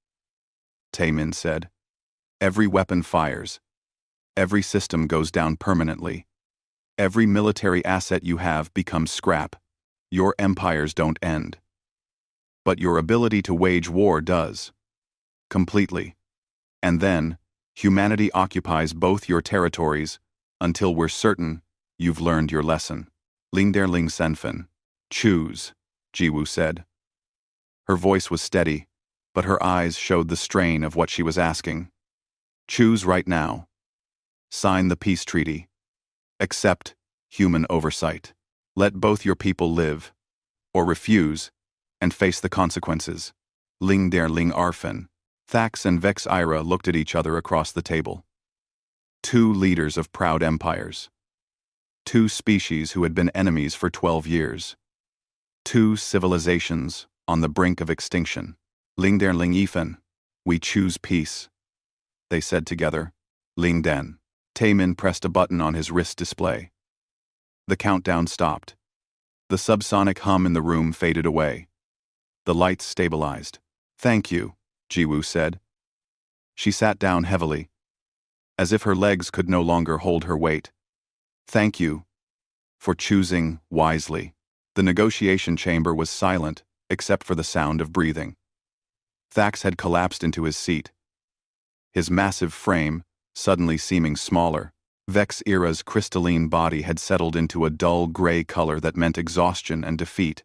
Taemin said. Every weapon fires. Every system goes down permanently. Every military asset you have becomes scrap. Your empires don't end. But your ability to wage war does. Completely. And then, humanity occupies both your territories until we're certain you've learned your lesson. Lingder Ling Senfen. Choose, Jiwoo said. Her voice was steady, but her eyes showed the strain of what she was asking. Choose right now. Sign the peace treaty. Accept human oversight. Let both your people live, or refuse, and face the consequences. Ling der Ling Arfen. Thax and Vex Ira looked at each other across the table. 2 leaders of proud empires. 2 species who had been enemies for 12 years. 2 civilizations on the brink of extinction. Ling der Ling Ifen. We choose peace. They said together. Ling Den. Taemin pressed a button on his wrist display. The countdown stopped. The subsonic hum in the room faded away. The lights stabilized. Thank you, Jiwoo said. She sat down heavily, as if her legs could no longer hold her weight. Thank you for choosing wisely. The negotiation chamber was silent, except for the sound of breathing. Thax had collapsed into his seat, his massive frame suddenly seeming smaller. Vex Ira's crystalline body had settled into a dull gray color that meant exhaustion and defeat.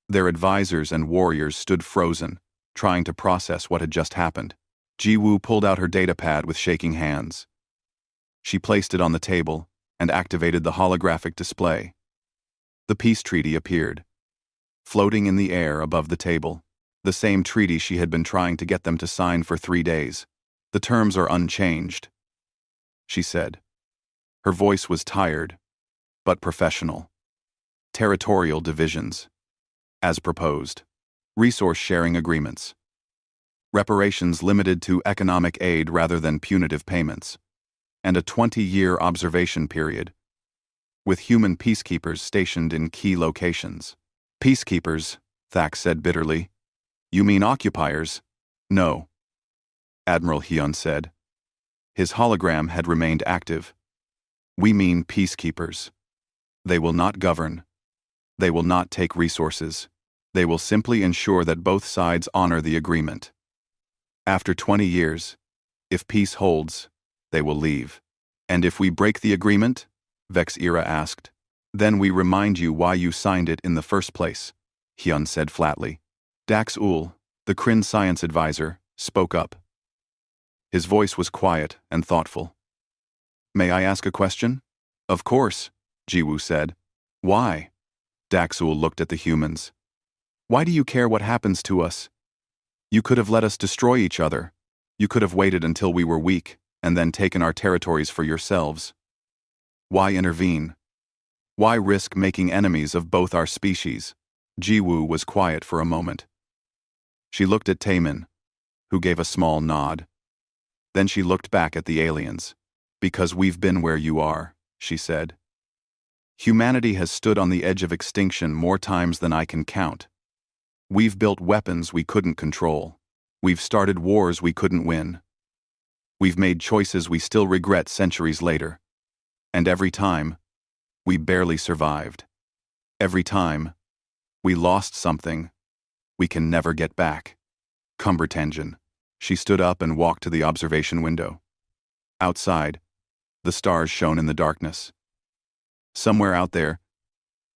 Their advisors and warriors stood frozen, trying to process what had just happened. Jiwoo pulled out her datapad with shaking hands. She placed it on the table and activated the holographic display. The peace treaty appeared, floating in the air above the table, the same treaty she had been trying to get them to sign for 3 days. The terms are unchanged, she said. Her voice was tired, but professional. Territorial divisions, as proposed. Resource-sharing agreements. Reparations limited to economic aid rather than punitive payments. And a 20-year observation period. with human peacekeepers stationed in key locations. Peacekeepers, Thax said bitterly. You mean occupiers? No, Admiral Hyun said. His hologram had remained active. We mean peacekeepers. They will not govern. They will not take resources. They will simply ensure that both sides honor the agreement. After 20 years, if peace holds, they will leave. And if we break the agreement, Vexira asked, then we remind you why you signed it in the first place, Hyun said flatly. Dax Ul, the Kryn science advisor, spoke up. His voice was quiet and thoughtful. May I ask a question? Of course, Jiwoo said. Why? Dax Ul looked at the humans. Why do you care what happens to us? You could have let us destroy each other. You could have waited until we were weak, and then taken our territories for yourselves. Why intervene? Why risk making enemies of both our species? Jiwoo was quiet for a moment. She looked at Taemin, who gave a small nod. Then she looked back at the aliens. Because we've been where you are, she said. Humanity has stood on the edge of extinction more times than I can count. We've built weapons we couldn't control. We've started wars we couldn't win. We've made choices we still regret centuries later. And every time, we barely survived. Every time, we lost something we can never get back. Cumbertangen. She stood up and walked to the observation window. Outside, the stars shone in the darkness. Somewhere out there,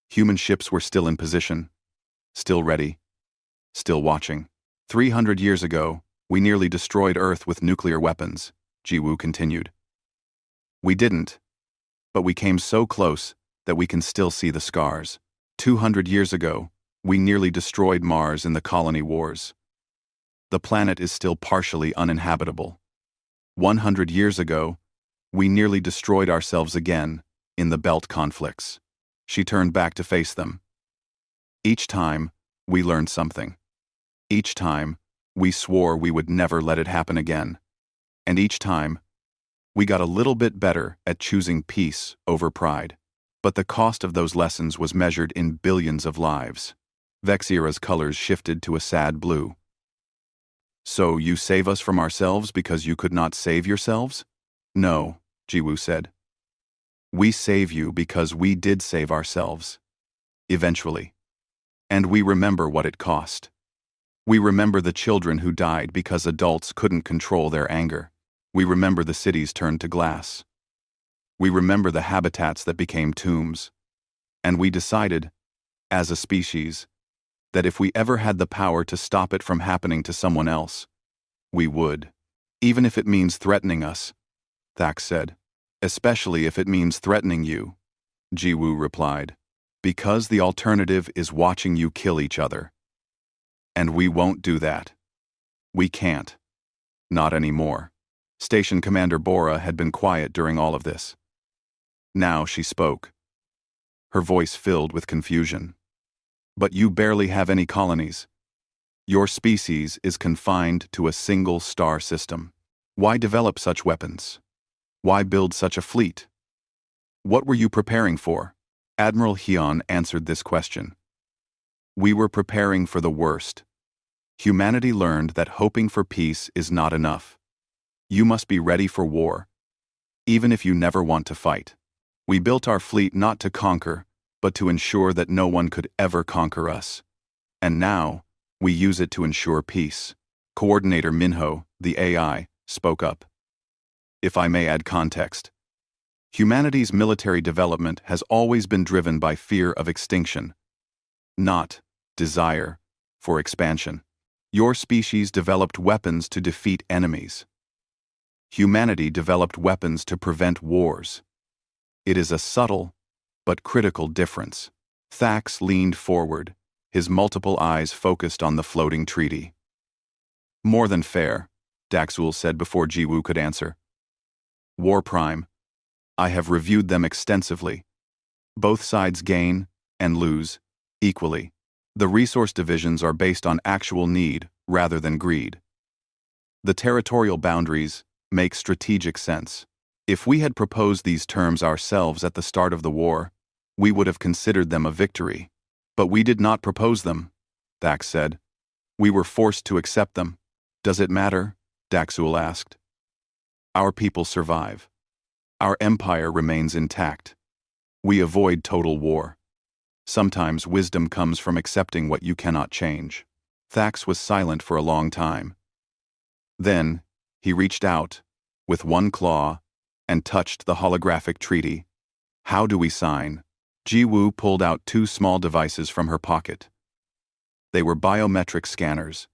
human ships were still in position, still ready, still watching. 300 years ago, we nearly destroyed Earth with nuclear weapons, Jiwoo continued. We didn't, but we came so close that we can still see the scars. 200 years ago, we nearly destroyed Mars in the colony wars. The planet is still partially uninhabitable. 100 years ago, we nearly destroyed ourselves again in the belt conflicts. She turned back to face them. Each time, we learned something. Each time, we swore we would never let it happen again. And each time, we got a little bit better at choosing peace over pride. But the cost of those lessons was measured in billions of lives. Vexira's colors shifted to a sad blue. So you save us from ourselves because you could not save yourselves? No, Jiwoo said. We save you because we did save ourselves. Eventually. And we remember what it cost. We remember the children who died because adults couldn't control their anger. We remember the cities turned to glass. We remember the habitats that became tombs. And we decided, as a species, that if we ever had the power to stop it from happening to someone else, we would. Even if it means threatening us, Thax said. Especially if it means threatening you, Jiwoo replied. Because the alternative is watching you kill each other. And we won't do that. We can't. Not anymore. Station Commander Bora had been quiet during all of this. Now she spoke. Her voice filled with confusion. But you barely have any colonies. Your species is confined to a single star system. Why develop such weapons? Why build such a fleet? What were you preparing for? Admiral Hyun answered this question. We were preparing for the worst. Humanity learned that hoping for peace is not enough. You must be ready for war, even if you never want to fight. We built our fleet not to conquer, but to ensure that no one could ever conquer us. And now, we use it to ensure peace. Coordinator Minho, the AI, spoke up. If I may add context, humanity's military development has always been driven by fear of extinction, not desire for expansion. Your species developed weapons to defeat enemies. Humanity developed weapons to prevent wars. It is a subtle but critical difference. Thax leaned forward, his multiple eyes focused on the floating treaty. More than fair, Daxul said before Jiwoo could answer. War Prime. I have reviewed them extensively. Both sides gain and lose equally. The resource divisions are based on actual need rather than greed. The territorial boundaries make strategic sense. If we had proposed these terms ourselves at the start of the war, we would have considered them a victory. But we did not propose them, Thax said. We were forced to accept them. Does it matter? Daxul asked. Our people survive. Our empire remains intact. We avoid total war. Sometimes wisdom comes from accepting what you cannot change. Thax was silent for a long time. Then, he reached out, with one claw, and touched the holographic treaty. How do we sign? Ji-Woo pulled out two small devices from her pocket. They were biometric scanners,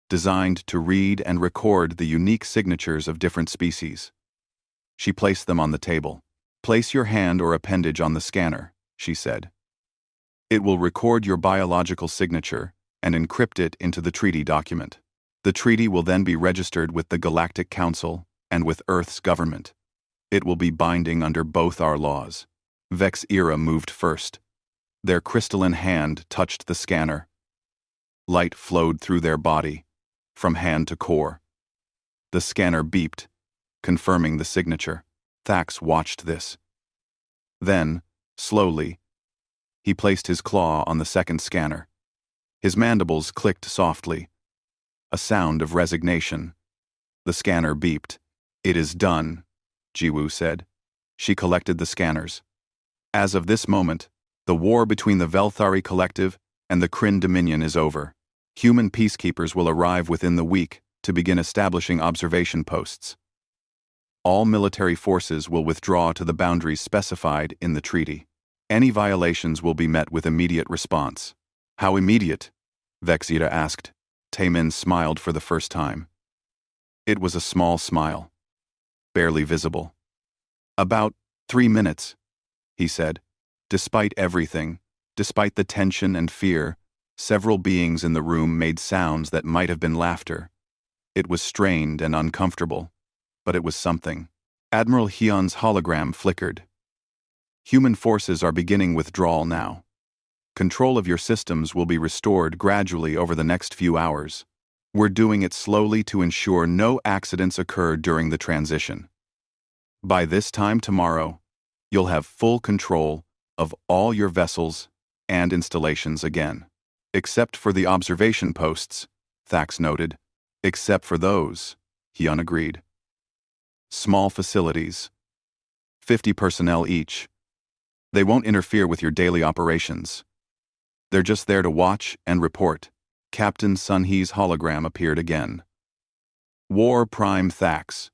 designed to read and record the unique signatures of different species. She placed them on the table. Place your hand or appendage on the scanner, she said. It will record your biological signature and encrypt it into the treaty document. The treaty will then be registered with the Galactic Council and with Earth's government. It will be binding under both our laws. Vex Era moved first. Their crystalline hand touched the scanner. Light flowed through their body, from hand to core. The scanner beeped, confirming the signature. Thax watched this. Then, slowly, he placed his claw on the second scanner. His mandibles clicked softly. A sound of resignation. The scanner beeped. It is done, Ji-Woo said. She collected the scanners. As of this moment, the war between the Velthari Collective and the Kryn Dominion is over. Human peacekeepers will arrive within the week to begin establishing observation posts. All military forces will withdraw to the boundaries specified in the treaty. Any violations will be met with immediate response. How immediate? Vex Era asked. Taemin smiled for the first time. It was a small smile, barely visible. About 3 minutes, he said. Despite everything, despite the tension and fear, several beings in the room made sounds that might have been laughter. It was strained and uncomfortable, but it was something. Admiral Hyun's hologram flickered. Human forces are beginning withdrawal now. Control of your systems will be restored gradually over the next few hours. We're doing it slowly to ensure no accidents occur during the transition. By this time tomorrow, you'll have full control of all your vessels and installations again. Except for the observation posts, Thax noted. Except for those, Hyun agreed. Small facilities. 50 personnel each. They won't interfere with your daily operations. They're just there to watch and report. Captain Sunhee's hologram appeared again. War Prime Thax.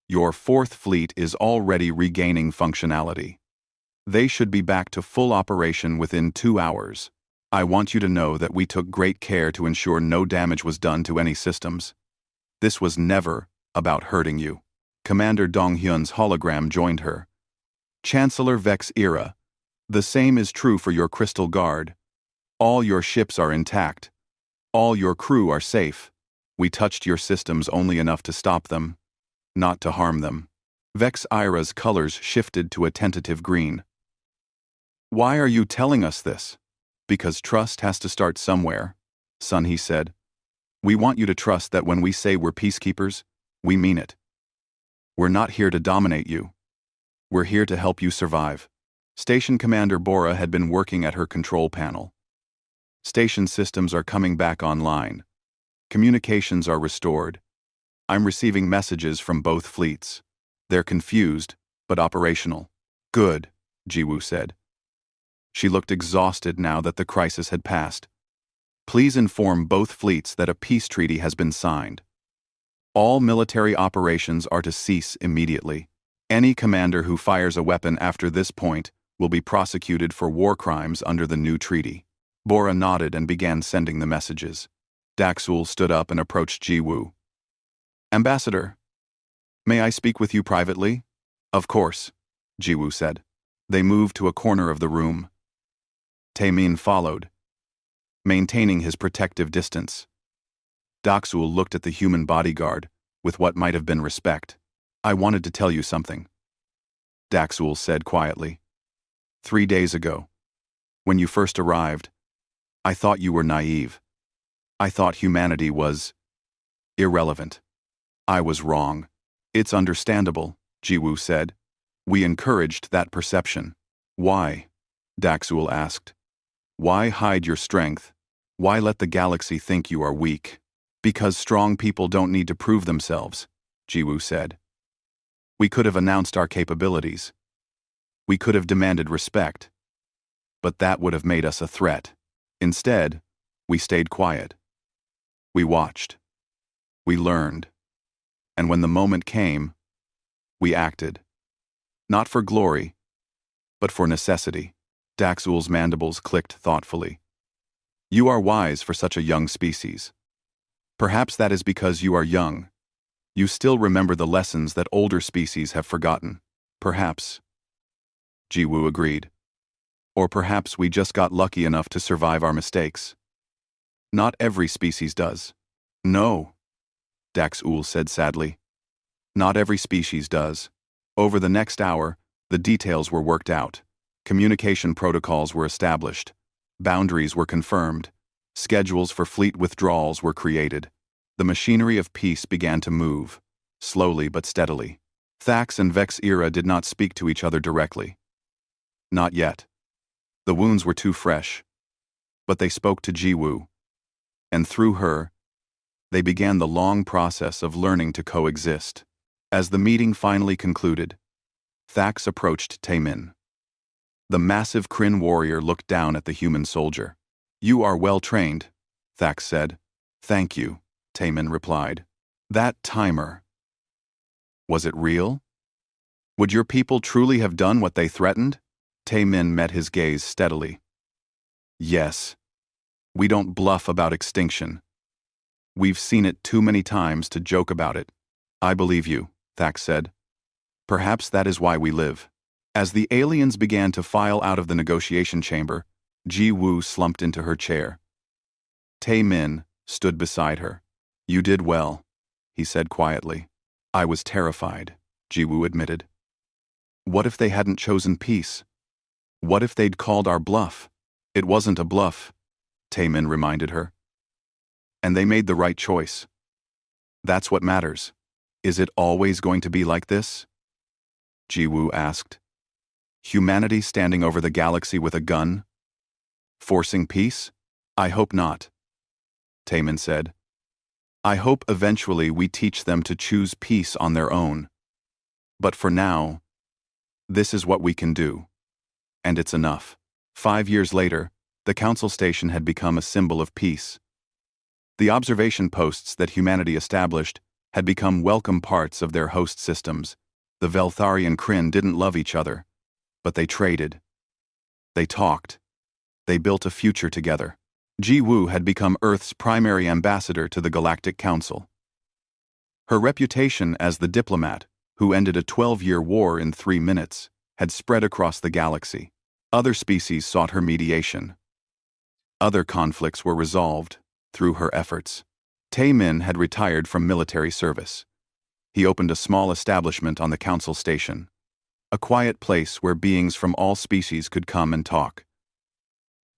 Your 4th Fleet is already regaining functionality. They should be back to full operation within 2 hours. I want you to know that we took great care to ensure no damage was done to any systems. This was never about hurting you. Commander Dong-hyun's hologram joined her. Chancellor Vex Era. The same is true for your Crystal Guard. All your ships are intact. All your crew are safe. We touched your systems only enough to stop them, not to harm them. Vex Era's colors shifted to a tentative green. Why are you telling us this? Because trust has to start somewhere, Sunhee said. We want you to trust that when we say we're peacekeepers, we mean it. We're not here to dominate you. We're here to help you survive. Station Commander Bora had been working at her control panel. Station systems are coming back online. Communications are restored. I'm receiving messages from both fleets. They're confused, but operational. Good, Ji-Woo said. She looked exhausted now that the crisis had passed. Please inform both fleets that a peace treaty has been signed. All military operations are to cease immediately. Any commander who fires a weapon after this point will be prosecuted for war crimes under the new treaty. Bora nodded and began sending the messages. Daxul stood up and approached Ji-Woo. Ambassador, may I speak with you privately? Of course, Ji-Woo said. They moved to a corner of the room. Taemin followed, maintaining his protective distance. Daxul looked at the human bodyguard with what might have been respect. I wanted to tell you something, Daxul said quietly. 3 days ago, when you first arrived, I thought you were naive. I thought humanity was irrelevant. I was wrong. It's understandable, Ji-Woo said. We encouraged that perception. Why? Daxul asked. Why hide your strength? Why let the galaxy think you are weak? Because strong people don't need to prove themselves, Jiwoo said. We could have announced our capabilities. We could have demanded respect. But that would have made us a threat. Instead, we stayed quiet. We watched. We learned. And when the moment came, we acted. Not for glory, but for necessity. Daxul's mandibles clicked thoughtfully. You are wise for such a young species. Perhaps that is because you are young. You still remember the lessons that older species have forgotten. Perhaps. Jiwoo agreed. Or perhaps we just got lucky enough to survive our mistakes. Not every species does. No, Daxul said sadly. Not every species does. Over the next hour, the details were worked out. Communication protocols were established. Boundaries were confirmed. Schedules for fleet withdrawals were created. The machinery of peace began to move, slowly but steadily. Thax and Vex-Era did not speak to each other directly. Not yet. The wounds were too fresh. But they spoke to Jiwoo. And through her, they began the long process of learning to coexist. As the meeting finally concluded, Thax approached Taemin. The massive Kryn warrior looked down at the human soldier. You are well trained, Thax said. Thank you, Taemin replied. That timer. Was it real? Would your people truly have done what they threatened? Taemin met his gaze steadily. Yes. We don't bluff about extinction. We've seen it too many times to joke about it. I believe you, Thax said. Perhaps that is why we live. As the aliens began to file out of the negotiation chamber, Jiwoo slumped into her chair. Taemin stood beside her. You did well, he said quietly. I was terrified, Jiwoo admitted. What if they hadn't chosen peace? What if they'd called our bluff? It wasn't a bluff, Taemin reminded her. And they made the right choice. That's what matters. Is it always going to be like this? Jiwoo asked. Humanity standing over the galaxy with a gun? Forcing peace? I hope not, Taemin said. I hope eventually we teach them to choose peace on their own. But for now, this is what we can do. And it's enough. 5 years later, the council station had become a symbol of peace. The observation posts that humanity established had become welcome parts of their host systems. The Veltharian Kryn didn't love each other, but they traded. They talked. They built a future together. Jiwoo had become Earth's primary ambassador to the Galactic Council. Her reputation as the diplomat, who ended a 12-year war in 3 minutes, had spread across the galaxy. Other species sought her mediation. Other conflicts were resolved through her efforts. Taemin had retired from military service. He opened a small establishment on the council station, a quiet place where beings from all species could come and talk.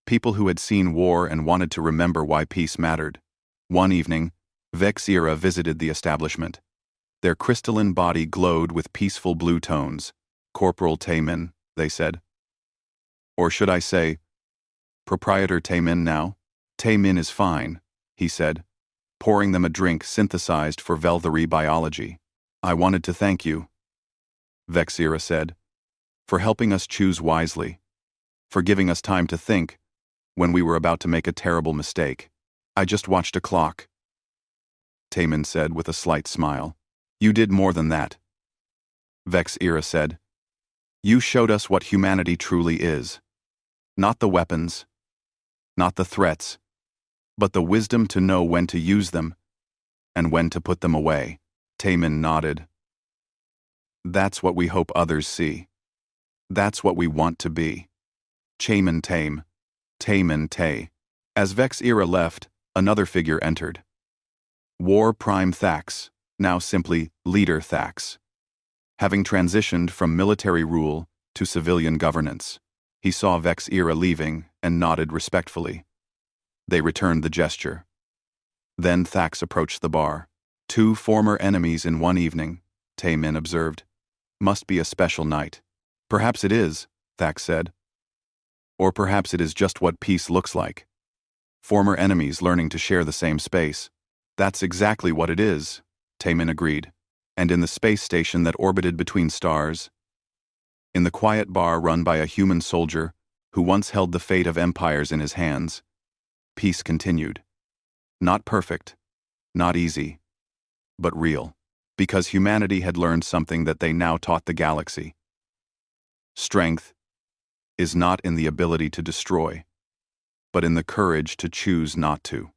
People who had seen war and wanted to remember why peace mattered. One evening, Vex-Era visited the establishment. Their crystalline body glowed with peaceful blue tones. Corporal Taemin, they said. Or should I say, Proprietor Taemin now? Taemin is fine, he said, pouring them a drink synthesized for Velthari biology. I wanted to thank you, Vex-Era said, for helping us choose wisely, for giving us time to think when we were about to make a terrible mistake. I just watched a clock, Taemin said with a slight smile. You did more than that, Vex-Era said. You showed us what humanity truly is. Not the weapons, not the threats, but the wisdom to know when to use them and when to put them away. Taemin nodded. That's what we hope others see. That's what we want to be. Taemin Taem. Taemin Tae. As Vex-Era left, another figure entered. War Prime Thax, now simply Leader Thax. Having transitioned from military rule to civilian governance, he saw Vex-Era leaving and nodded respectfully. They returned the gesture. Then Thax approached the bar. 2 former enemies in one evening, Taemin observed. Must be a special night. Perhaps it is, Thax said. Or perhaps it is just what peace looks like. Former enemies learning to share the same space. That's exactly what it is, Taemin agreed. And in the space station that orbited between stars, in the quiet bar run by a human soldier who once held the fate of empires in his hands, peace continued. Not perfect, not easy, but real. Because humanity had learned something that they now taught the galaxy. Strength is not in the ability to destroy, but in the courage to choose not to.